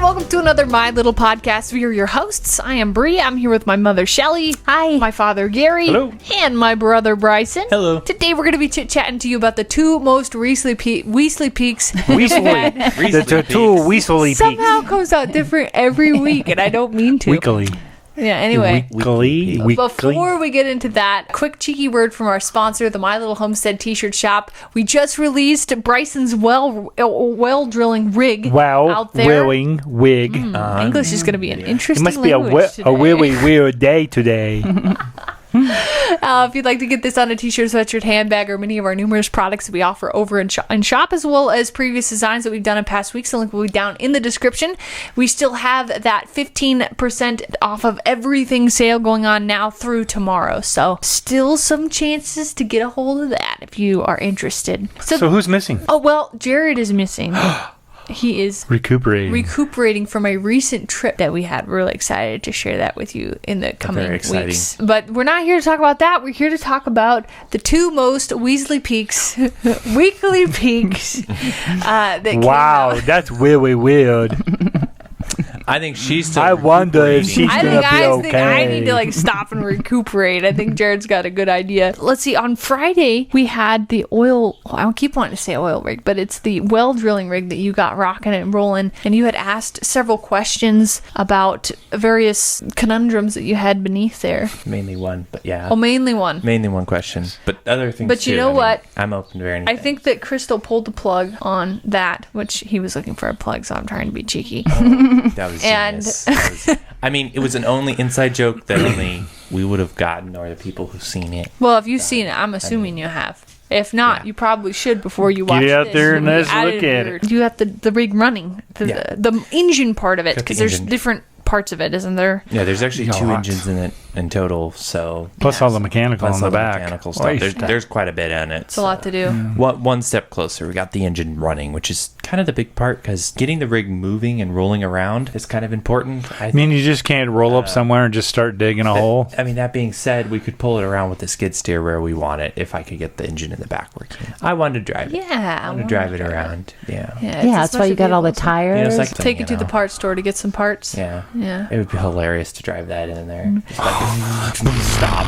welcome to another My Little Podcast. We are your hosts. I am Bree. I'm here with my mother, Shelly. Hi. My father, Gary. Hello. And my brother, Bryson. Hello. Today we're going to be chit-chatting to you about the two most Weasley peaks. The two Weasley peaks. Somehow comes out different every week, and I don't mean to. Weekly. Yeah, anyway. Weekly. Before we get into that, quick cheeky word from our sponsor, the MyLittleHomestead t-shirt shop. We just released Bryson's Well Drilling Rig out there. Drilling Wig. English is going to be an interesting It must be a really weird day today. If you'd like to get this on a t-shirt, sweatshirt, handbag, or many of our numerous products that we offer over in shop, as well as previous designs that we've done in past weeks, the link will be down in the description. We still have that 15% off of everything sale going on now through tomorrow. So still some chances to get a hold of that if you are interested. So who's missing? Oh, well, Jared is missing. He is recuperating from a recent trip that we had. We're really excited to share that with you in the coming weeks. But we're not here to talk about that. We're here to talk about the two most Weasley peaks, weekly peaks. Wow, that's really weird. I think she's still I wonder if she's going to be okay. Think I need to stop and recuperate. I think Jared's got a good idea. Let's see. On Friday, we had the I keep wanting to say oil rig, but it's the well drilling rig that you got rocking and rolling. And you had asked several questions about various conundrums that you had beneath there. Mainly one, but yeah. Oh, mainly one. Mainly one question, but other things But too. you know what? I'm open to anything. I think that Crystal pulled the plug on that, which he was looking for a plug, so I'm trying to be cheeky. That was genius. It was an only inside joke that only we would have gotten, or the people who've seen it. Well, if you've seen it, I'm assuming you have. If not, you probably should before you watch it. Get out there and let's look at it. You have the rig running, the engine part of it, because there's different parts of it, isn't there? Yeah, there's actually two engines in it in total, so plus all the mechanical on the back. Mechanical stuff. There's quite a bit in it. It's a lot to do. One step closer, we got the engine running, which is kind of the big part, because getting the rig moving and rolling around is kind of important. I mean, you just can't roll up somewhere and just start digging a hole. I mean, that being said, we could pull it around with the skid steer where we want it if I could get the engine in the back working. I wanted to drive it. Yeah, I want to drive it around. Yeah, that's why you got all the tires. Take it to the parts store to get some parts. Yeah. It would be hilarious to drive that in there. Stop.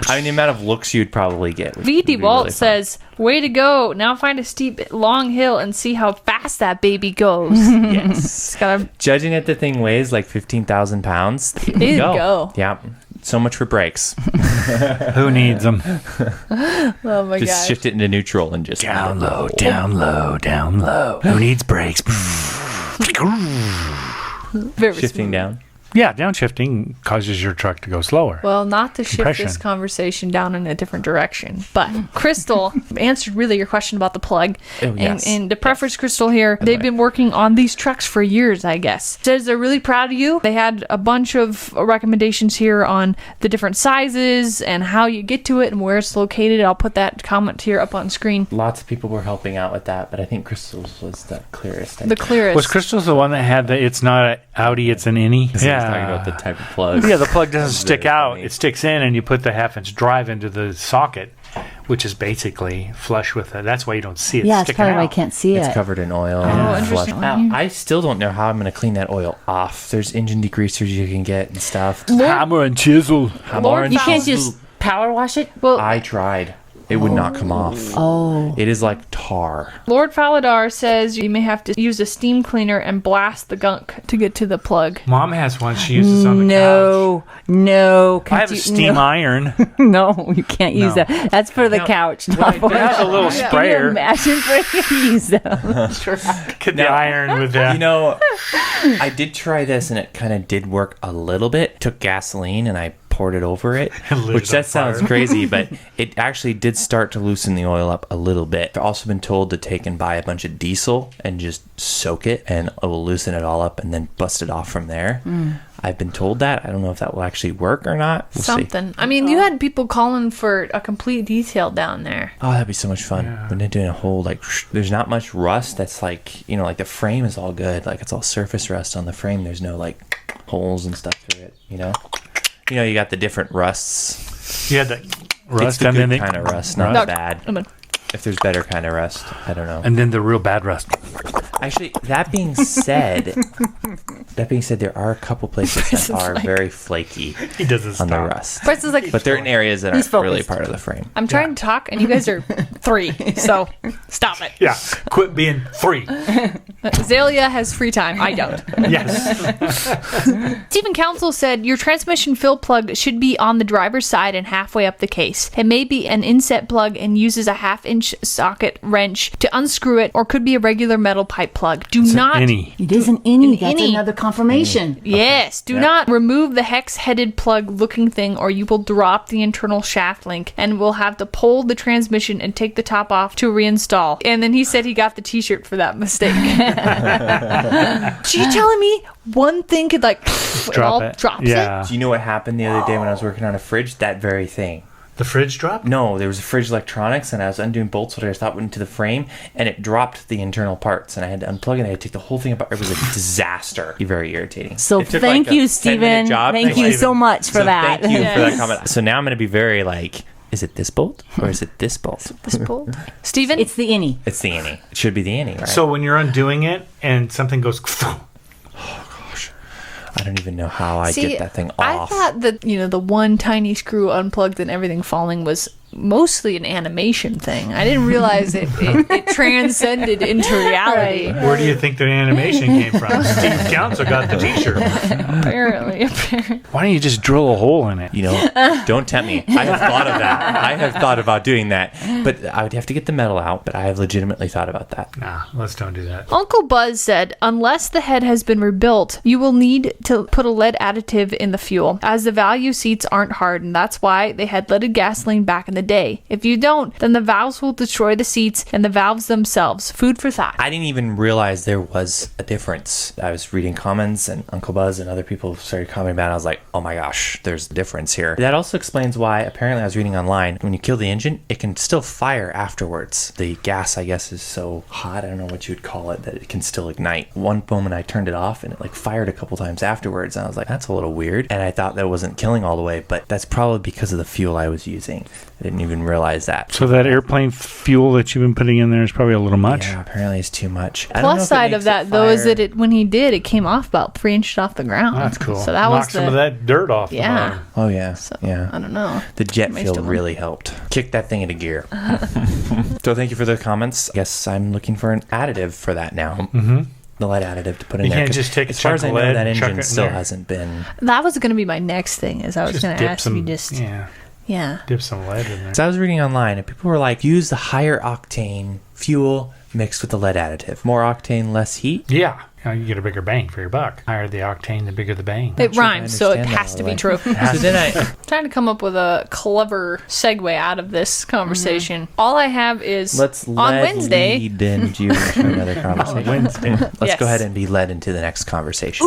I mean, the amount of looks you'd probably get. Blvd Box says, "Way to go! Now find a steep, long hill and see how fast that baby goes." Yes. Judging that the thing weighs like 15,000 pounds. There you go. Yeah. So much for brakes. Who needs them? Oh my god! Just shift it into neutral and just down low. Who needs brakes? Shifting down. Yeah, downshifting causes your truck to go slower. Well, not to shift this conversation down in a different direction, but Crystal answered really your question about the plug. Oh, yes. And to preface Crystal here, they've been working on these trucks for years, I guess. Says they're really proud of you. They had a bunch of recommendations here on the different sizes and how you get to it and where it's located. I'll put that comment here up on screen. Lots of people were helping out with that, but I think Crystal's was the clearest. Was Crystal's the one that had it's not an Audi, it's an innie? Yeah. Talking about the type of plug. Yeah, the plug doesn't stick out. It sticks in, and you put the half-inch drive into the socket, which is basically flush with it. That's why you don't see it sticking out. Yeah, it's probably why I can't see it. It's covered in oil. Interesting. I still don't know how I'm going to clean that oil off. There's engine degreasers you can get and stuff. Hammer and chisel. You can't just power wash it? Well, I tried. It would not come off. Oh. It is like tar. Lord Faladar says you may have to use a steam cleaner and blast the gunk to get to the plug. Mom has one. She uses on the couch. No. I have a steam iron. No, you can't use that. That's for the couch. It has a little sprayer. Can you imagine if you use that? Get the iron with that. You know, I did try this and it kind of did work a little bit. Took gasoline and I poured it over it, which that sounds crazy, but it actually did start to loosen the oil up a little bit. I've also been told to take and buy a bunch of diesel and just soak it, and it will loosen it all up and then bust it off from there. I've been told that. I don't know if that will actually work or not. We'll see. I mean, you had people calling for a complete detail down there. Oh, that'd be so much fun. Yeah. When they're doing a whole, there's not much rust. That's like the frame is all good. Like, it's all surface rust on the frame. There's no, holes and stuff through it, you got the different rusts. You had the rust. It's the good kind of rust, not the bad. If there's better kind of rust, I don't know. And then the real bad rust. Actually, that being said, That being said, there are a couple places that are very flaky He doesn't on the stop. rust. Bryce is like, But they're in areas that He's aren't really focused. part of the frame. I'm trying to talk, and you guys are 3, so stop it. Yeah, quit being 3. Azalea has free time. I don't. Yes. Stephen Council said your transmission fill plug should be on the driver's side and halfway up the case. It may be an inset plug and uses a 1/2-inch socket wrench to unscrew it, or could be a regular metal pipe plug. Do not. Any. It is an innie. That's innie. another confirmation. Yes, do not remove the hex-headed plug-looking thing, or you will drop the internal shaft link and will have to pull the transmission and take the top off to reinstall. And then he said he got the t-shirt for that mistake. So you're telling me one thing could like it all drops it? Do you know what happened the other day when I was working on a fridge? That very thing. The fridge dropped? No, there was a fridge electronics, and I was undoing bolts that I thought went into the frame, and it dropped the internal parts, and I had to unplug it. I had to take the whole thing apart. It was a disaster. Very irritating. So It took thank like a you, 10-minute Stephen. job. Thank you so much for So that. Thank you for that Yes. comment. So now I'm going to be very like, is it this bolt or is it this bolt? This bolt. Steven? It's the innie. It's the innie. It should be the innie, right? So when you're undoing it and something goes, I don't even know how I See, get that thing I off. thought that, the one tiny screw unplugged and everything falling was mostly an animation thing. I didn't realize it transcended into reality. where do you think the animation came from? Steve Council got the t-shirt. Apparently. Why don't you just drill a hole in it? You know, don't tempt me. I have thought of that. I have thought about doing that. But I would have to get the metal out, but I have legitimately thought about that. Nah, let's don't do that. Uncle Buzz said, unless the head has been rebuilt, you will need to put a lead additive in the fuel, as the valve seats aren't hardened. That's why they had leaded gasoline back in the day. If you don't, then the valves will destroy the seats and the valves themselves. Food for thought. I didn't even realize there was a difference. I was reading comments, and Uncle Buzz and other people started commenting about it. I was like, oh my gosh, there's a difference here. That also explains why, apparently I was reading online, when you kill the engine, it can still fire afterwards. The gas, I guess, is so hot, I don't know what you would call it, that it can still ignite. One moment I turned it off and it like fired a couple times afterwards, and I was like, that's a little weird. And I thought that wasn't killing all the way, but that's probably because of the fuel I was using. I didn't even realize that. So that airplane fuel that you've been putting in there is probably a little much. Yeah, apparently it's too much. I don't know Plus if it side of makes that, it though, is fire. that when he did, it came off about 3 inches off the ground. Oh, that's cool. So that Knock was some of that dirt off Yeah. the bottom. Oh yeah, So, yeah. I don't know. The jet May fuel still really helped. Kick that thing into gear. So thank you for the comments. I guess I'm looking for an additive for that now. Mm-hmm. The lead additive to put in You there. can't 'Cause just take a as far chunk as I of know, lead that and chuck engine it in still there. hasn't been. That was going to be my next thing, is I was Just going to dip ask if you some, just... Yeah. dip some lead in there. So I was reading online, and people were like, use the higher octane fuel mixed with the lead additive. More octane, less heat. Yeah. You get a bigger bang for your buck. Higher the octane, the bigger the bang. It sure I rhymes, so it understand that has all to the be way. true. So then I. Trying to come up with a clever segue out of this conversation. All I have is Let's on lead Wednesday. lead into another conversation. Wednesday. Let's Yes. go ahead and be led into the next conversation.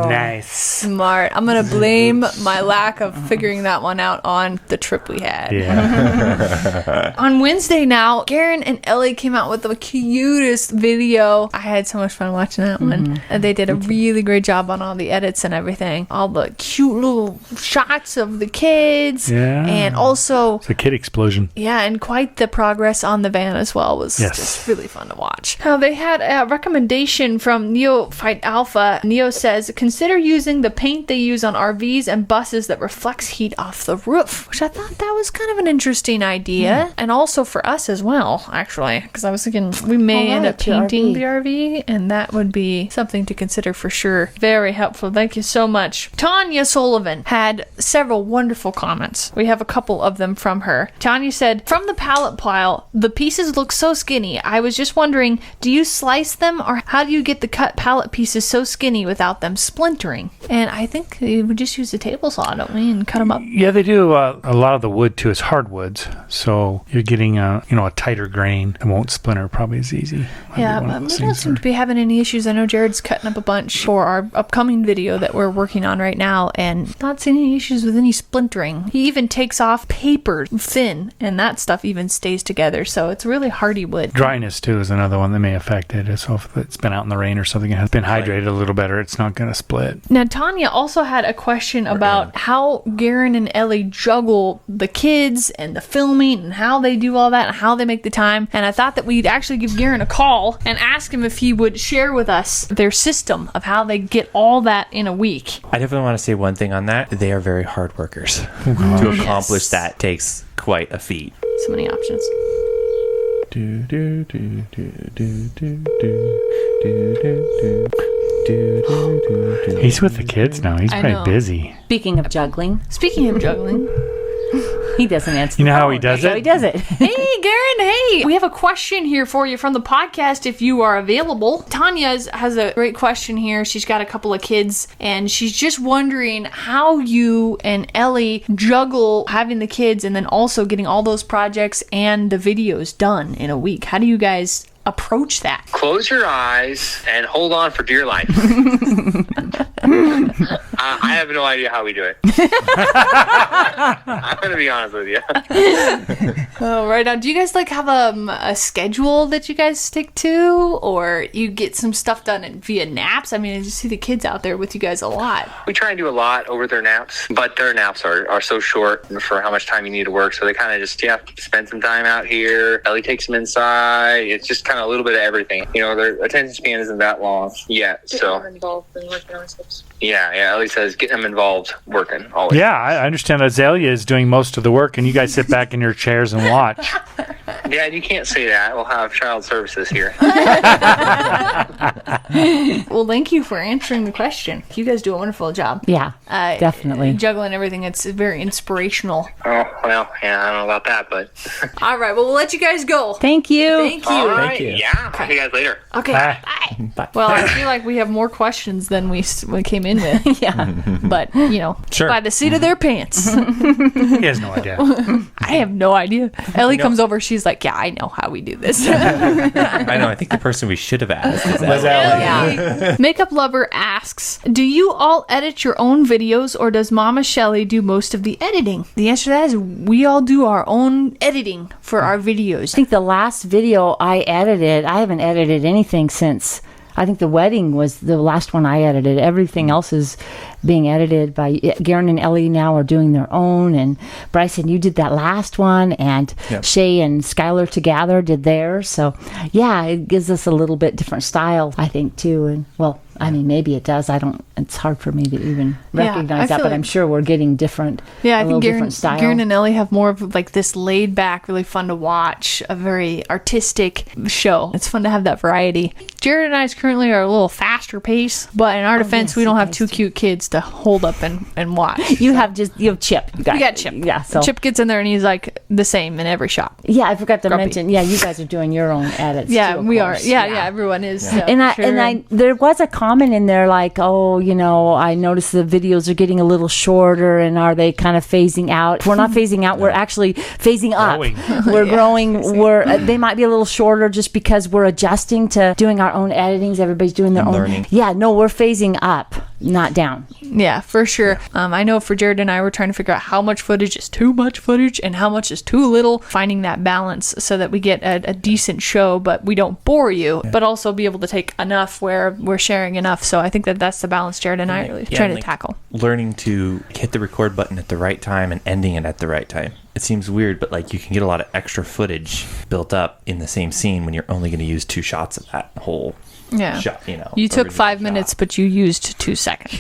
Nice. Smart. I'm gonna blame my lack of figuring that one out on the trip we had. Yeah. On Wednesday now, Garen and Ellie came out with the cutest video. I had so much fun watching that one. And they did a really great job on all the edits and everything. All the cute little shots of the kids. Yeah. And also, It's a kid explosion. yeah, and quite the progress on the van as well was Yes. just really fun to watch. They had a recommendation from Neophyte Alpha. Neo says, consider using the paint they use on RVs and buses that reflects heat off the roof, which I thought that was kind of an interesting idea. And also for us as well, actually, because I was thinking we may end up painting the RV, and that would be something to consider for sure. Very helpful. Thank you so much. Tanya Sullivan had several wonderful comments. We have a couple of them from her. Tanya said, from the pallet pile, the pieces look so skinny. I was just wondering, do you slice them, or how do you get the cut pallet pieces so skinny without them splintering? And I think we would just use a table saw, don't we, and cut them up. Yeah, they do. A lot of the wood too is hardwoods, so you're getting a tighter grain. It won't splinter probably as easy. Might Yeah, be one but of we those don't things seem to be having any issues. I know Jared's cutting up a bunch for our upcoming video that we're working on right now, and not seeing any issues with any splintering. He even takes off paper thin, and that stuff even stays together, so it's really hardy wood. Dryness too is another one that may affect it. So if it's been out in the rain or something and has been hydrated a little better, it's not going to split. bit. Now, Tanya also had a question about how Garen and Ellie juggle the kids and the filming and how they do all that and how they make the time. And I thought that we'd actually give Garen a call and ask him if he would share with us their system of how they get all that in a week. I definitely want to say one thing on that. They are very hard workers. To accomplish that takes quite a feat. So many options. He's with the kids now. He's I probably know. busy. Speaking of juggling, Speaking of juggling, he doesn't answer. You know the how phone. he does That's how it? he does it. hey, Garen, hey. We have a question here for you from the podcast if you are available. Tanya has a great question here. She's got a couple of kids, and she's just wondering how you and Ellie juggle having the kids and then also getting all those projects and the videos done in a week. How do you guys approach that? Close your eyes and hold on for dear life. I have no idea how we do it. I'm going to be honest with you. Oh, right on. Do you guys like have a schedule that you guys stick to, or you get some stuff done via naps? I mean, I just see the kids out there with you guys a lot. We try and do a lot over their naps, but their naps are so short for how much time you need to work. So they kind of just, spend some time out here. Ellie takes them inside. It's just kind of a little bit of everything. You know, their attention span isn't that long yet. So involved in working on steps. yeah, Ellie says get them involved working always. Yeah, I understand Azalea is doing most of the work, and you guys sit back in your chairs and watch. Dad, you can't say that. We'll have child services here. Well, thank you for answering the question. You guys do a wonderful job. Yeah, definitely. Juggling everything. It's very inspirational. Oh, well, yeah, I don't know about that, but All right, well, we'll let you guys go. Thank you. Thank you. all right. you. Yeah, talk to you guys later. Okay, Bye. bye. Well, I feel like we have more questions than we came in with. Yeah. But, Sure. by the seat of their pants. He has no idea. I have no idea. Ellie comes over. She's like, yeah, I know how we do this. I know. I think the person we should have asked is Was that. Yeah. Makeup Lover asks, do you all edit your own videos, or does Mama Shelly do most of the editing? The answer to that is we all do our own editing for our videos. I think the last video I edited, I haven't edited anything since. I think the wedding was the last one I edited. Everything else is being edited by Garen and Ellie now are doing their own. And Bryson, you did that last one. And Yep. Shay and Skylar together did theirs. So, yeah, it gives us a little bit different style, I think, too. And, well, I mean, maybe it does. It's hard for me to even Yeah, I recognize that, feel but like- I'm sure we're getting different. Yeah, I a little think Garen, different style. Garen and Ellie have more of like this laid back, really fun to watch, a very artistic show. It's fun to have that variety. Jared and I currently are a little faster pace, but in our defense, yes, we don't you have guys two do. cute kids to hold up and watch. You have Chip. We got Chip. Yeah, so. Chip gets in there and he's like the same in every shot. Yeah, I forgot to Grumpy. mention. Yeah, you guys are doing your own edits. Yeah, too, of we are. course. Yeah, everyone is. So, sure. There was a comment in there like, oh, I noticed the videos are getting a little shorter, and are they kind of phasing out? If we're not phasing out, we're actually phasing up. Growing. We're growing. They might be a little shorter just because we're adjusting to doing our own editings. Everybody's doing their own. Learning. Yeah, no, we're phasing up, not down. Yeah, for sure. I know for Jared and I, we're trying to figure out how much footage is too much footage and how much is too little, finding that balance so that we get a decent show, but we don't bore you, but also be able to take enough where we're sharing enough. So I think that's the balance Jared and I are really trying to tackle. Learning to hit the record button at the right time and ending it at the right time. It seems weird, but like you can get a lot of extra footage built up in the same scene when you're only going to use 2 shots of that whole shot. You took original 5 shot. minutes, but you used 2 seconds.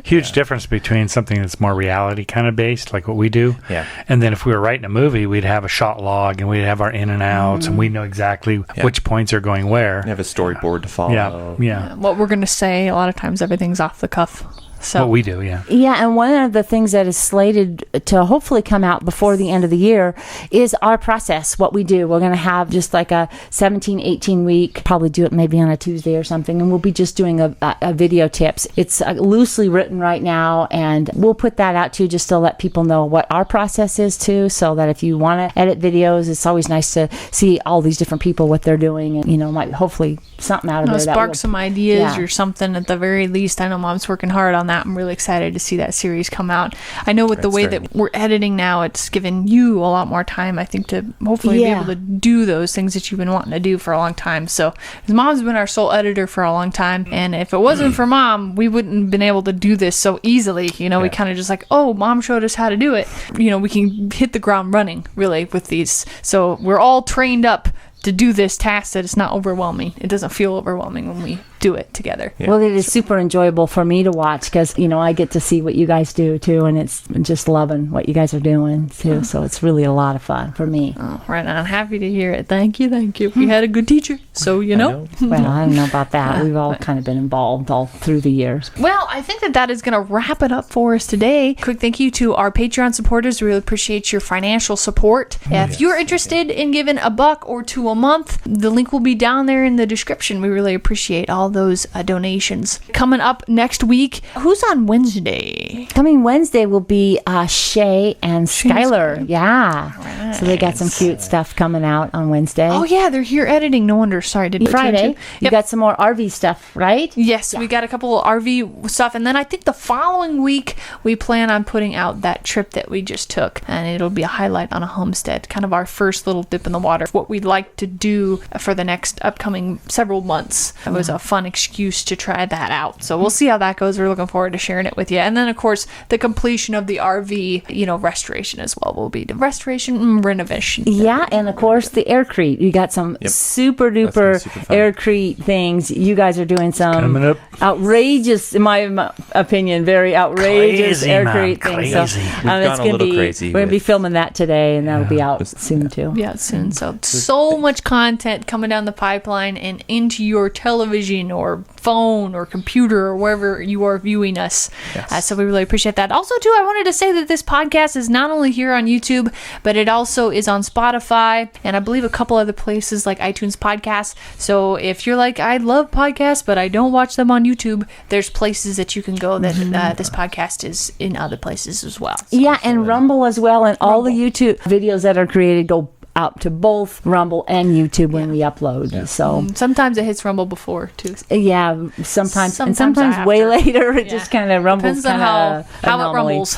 Huge difference between something that's more reality kind of based, like what we do. Yeah. And then if we were writing a movie, we'd have a shot log and we'd have our in and outs, and we'd know exactly which points are going where. You have a storyboard to follow. Yeah. What we're going to say, a lot of times everything's off the cuff. So What we do, yeah. Yeah, and one of the things that is slated to hopefully come out before the end of the year is our process, what we do. We're going to have just like a 17, 18 week, probably do it maybe on a Tuesday or something, and we'll be just doing a video tips. It's loosely written right now, and we'll put that out too just to let people know what our process is too, so that if you want to edit videos, it's always nice to see all these different people, what they're doing, and, might hopefully something out of there that spark will some ideas Yeah. or something at the very least. I know Mom's working hard on on that. I'm really excited to see that series come out. I know with the way that we're editing now, it's given you a lot more time, I think, to hopefully be able to do those things that you've been wanting to do for a long time. So Mom's been our sole editor for a long time, and if it wasn't for Mom, we wouldn't have been able to do this so easily. We kind of just like, oh, Mom showed us how to do it. We can hit the ground running really with these. So we're all trained up to do this task that it's not overwhelming. It doesn't feel overwhelming when we do it together. Yeah. Well, it is super enjoyable for me to watch because, I get to see what you guys do too, and it's just loving what you guys are doing too. So it's really a lot of fun for me. Oh, right on. Happy to hear it. Thank you. We had a good teacher, so Well, I don't know about that. We've all kind of been involved all through the years. Well, I think that is going to wrap it up for us today. Quick thank you to our Patreon supporters. We really appreciate your financial support. If you're interested in giving $1 or $2 a month, the link will be down there in the description. We really appreciate all those donations. Coming up next week, who's on Wednesday? Coming Wednesday will be Shay and Skylar. Yeah. Right. So they got some cute stuff coming out on Wednesday. Oh, yeah. They're here editing. No wonder. Sorry. Friday. You got some more RV stuff, right? Yes. Yeah. We got a couple of RV stuff. And then I think the following week, we plan on putting out that trip that we just took. And it'll be a highlight on a homestead. Kind of our first little dip in the water. What we'd like to do for the next upcoming several months. It was a fun excuse to try that out. So we'll see how that goes. We're looking forward to sharing it with you. And then, of course, the completion of the RV, restoration as well will be the restoration and renovation. Yeah, and of course, the aircrete. You got some super duper aircrete things. You guys are doing some outrageous, in my opinion, very outrageous aircrete things. So We've gone a little crazy. We're going to be filming that today, and that'll be out soon, too. Yeah, soon. So much content coming down the pipeline and into your television or phone or computer or wherever you are viewing us. Yes. So we really appreciate that. Also, too, I wanted to say that this podcast is not only here on YouTube, but it also is on Spotify and I believe a couple other places like iTunes Podcasts. So if you're like, I love podcasts, but I don't watch them on YouTube, there's places that you can go that this podcast is in other places as well. So, yeah, and Rumble as well, and all the YouTube videos that are created go out to both Rumble and YouTube when we upload. Yeah. So sometimes it hits Rumble before too. Yeah, sometimes and sometimes way later. It just kind of rumbles. Depends on how it rumbles.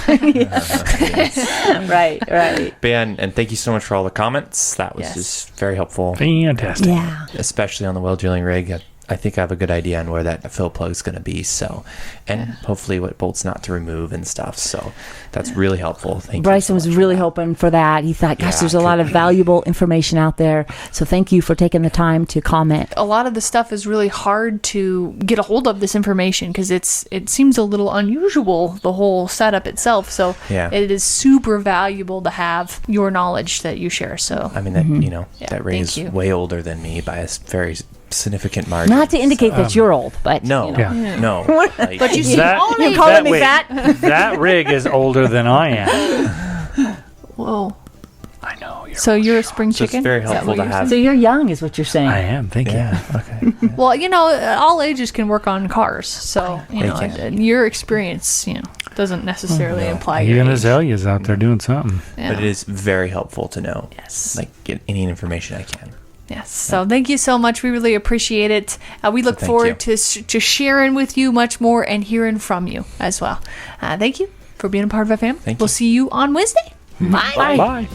Right. But and thank you so much for all the comments. That was just very helpful. Fantastic. Yeah, especially on the Well Drilling Rig. I think I have a good idea on where that fill plug is going to be. So, and hopefully what bolts not to remove and stuff. So that's really helpful. Thank Bryson you so was really hoping for that. He thought, gosh, there's a lot of valuable information out there. So thank you for taking the time to comment. A lot of the stuff is really hard to get a hold of this information because it seems a little unusual, the whole setup itself. So it is super valuable to have your knowledge that you share. So I mean, that that rig is way older than me by a very significant margin. Not to indicate that you're old, but no. Like, but you're calling me fat. That rig is older than I am. Whoa. I know. You're a spring chicken? It's very helpful to have. So you're young is what you're saying. I am. Thank you. Okay. Well, all ages can work on cars. So, your experience, doesn't necessarily imply your Even age. Azalea's out there doing something. Yeah. But it is very helpful to know. Yes. Like, get any information I can. Yes. So thank you so much. We really appreciate it. We look forward to sharing with you much more and hearing from you as well. Thank you for being a part of our family. We'll see you on Wednesday. Bye. Bye.